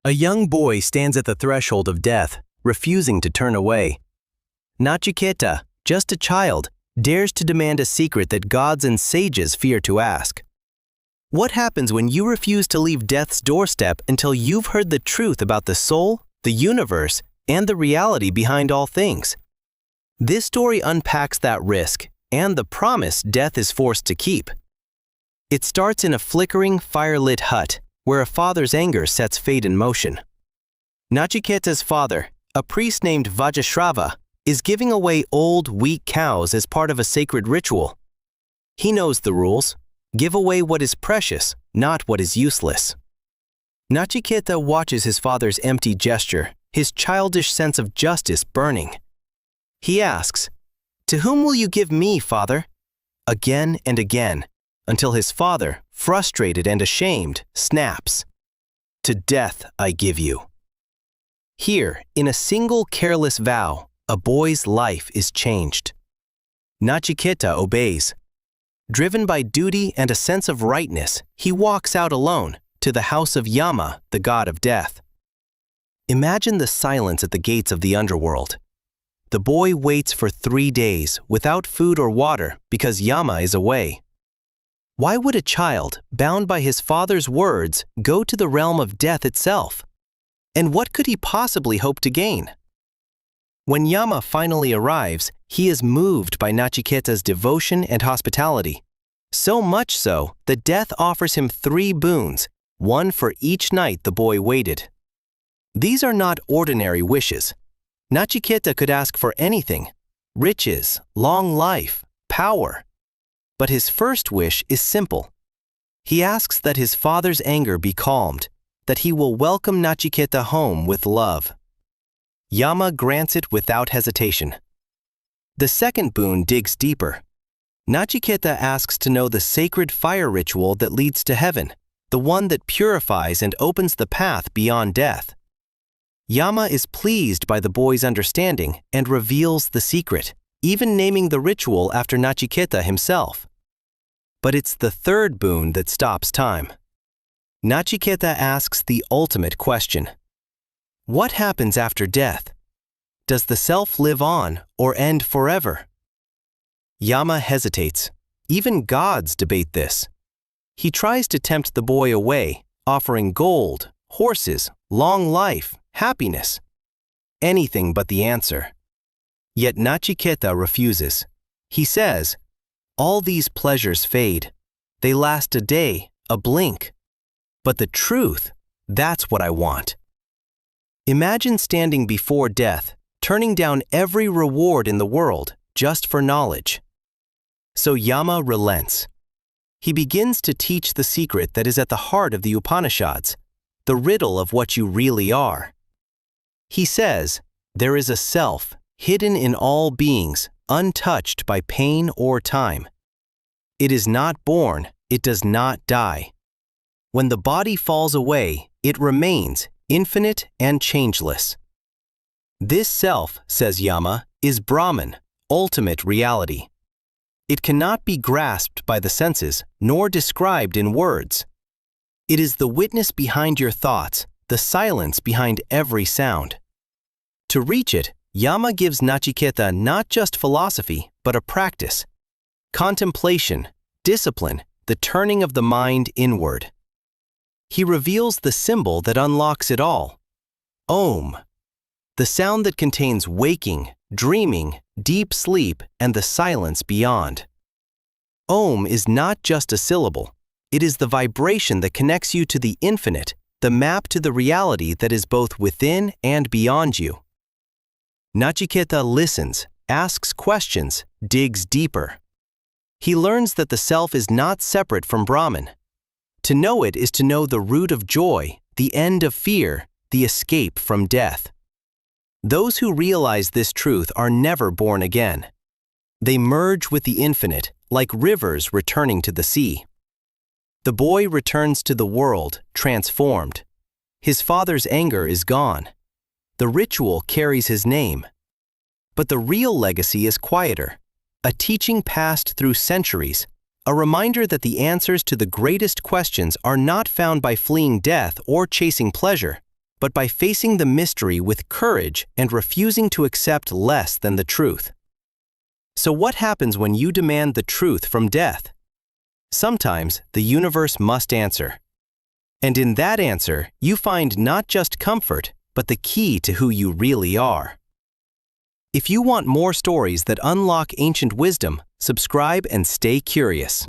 A young boy stands at the threshold of death, refusing to turn away. Nachiketa, just a child, dares to demand a secret that gods and sages fear to ask. What happens when you refuse to leave death's doorstep until you've heard the truth about the soul, the universe, and the reality behind all things? This story unpacks that risk and the promise death is forced to keep. It starts in a flickering, fire-lit hut, where a father's anger sets fate in motion. Nachiketa's father, a priest named Vajrashrava, is giving away old, weak cows as part of a sacred ritual. He knows the rules. Give away what is precious, not what is useless. Nachiketa watches his father's empty gesture, his childish sense of justice burning. He asks, "To whom will you give me, father?" Again and again, until his father, frustrated and ashamed, snaps, "To death I give you." Here, in a single careless vow, a boy's life is changed. Nachiketa obeys. Driven by duty and a sense of rightness, he walks out alone to the house of Yama, the god of death. Imagine the silence at the gates of the underworld. The boy waits for 3 days without food or water because Yama is away. Why would a child, bound by his father's words, go to the realm of death itself? And what could he possibly hope to gain? When Yama finally arrives, he is moved by Nachiketa's devotion and hospitality. So much so that death offers him 3 boons, one for each night the boy waited. These are not ordinary wishes. Nachiketa could ask for anything: riches, long life, power. But his first wish is simple. He asks that his father's anger be calmed, that he will welcome Nachiketa home with love. Yama grants it without hesitation. The second boon digs deeper. Nachiketa asks to know the sacred fire ritual that leads to heaven, the one that purifies and opens the path beyond death. Yama is pleased by the boy's understanding and reveals the secret, even naming the ritual after Nachiketa himself. But it's the third boon that stops time. Nachiketa asks the ultimate question. What happens after death? Does the self live on or end forever? Yama hesitates. Even gods debate this. He tries to tempt the boy away, offering gold, horses, long life, happiness. Anything but the answer. Yet Nachiketa refuses. He says, "All these pleasures fade. They last a day, a blink. But the truth, that's what I want." Imagine standing before death, turning down every reward in the world just for knowledge. So Yama relents. He begins to teach the secret that is at the heart of the Upanishads, the riddle of what you really are. He says, there is a self hidden in all beings, untouched by pain or time. It is not born, it does not die. When the body falls away, it remains infinite and changeless. This self, says Yama, is Brahman, ultimate reality. It cannot be grasped by the senses, nor described in words. It is the witness behind your thoughts, the silence behind every sound. To reach it, Yama gives Nachiketa not just philosophy, but a practice. Contemplation, discipline, the turning of the mind inward. He reveals the symbol that unlocks it all. Om. The sound that contains waking, dreaming, deep sleep, and the silence beyond. Om is not just a syllable. It is the vibration that connects you to the infinite, the map to the reality that is both within and beyond you. Nachiketa listens, asks questions, digs deeper. He learns that the self is not separate from Brahman. To know it is to know the root of joy, the end of fear, the escape from death. Those who realize this truth are never born again. They merge with the infinite, like rivers returning to the sea. The boy returns to the world, transformed. His father's anger is gone. The ritual carries his name. But the real legacy is quieter, a teaching passed through centuries, a reminder that the answers to the greatest questions are not found by fleeing death or chasing pleasure, but by facing the mystery with courage and refusing to accept less than the truth. So what happens when you demand the truth from death? Sometimes the universe must answer. And in that answer, you find not just comfort, but the key to who you really are. If you want more stories that unlock ancient wisdom, subscribe and stay curious.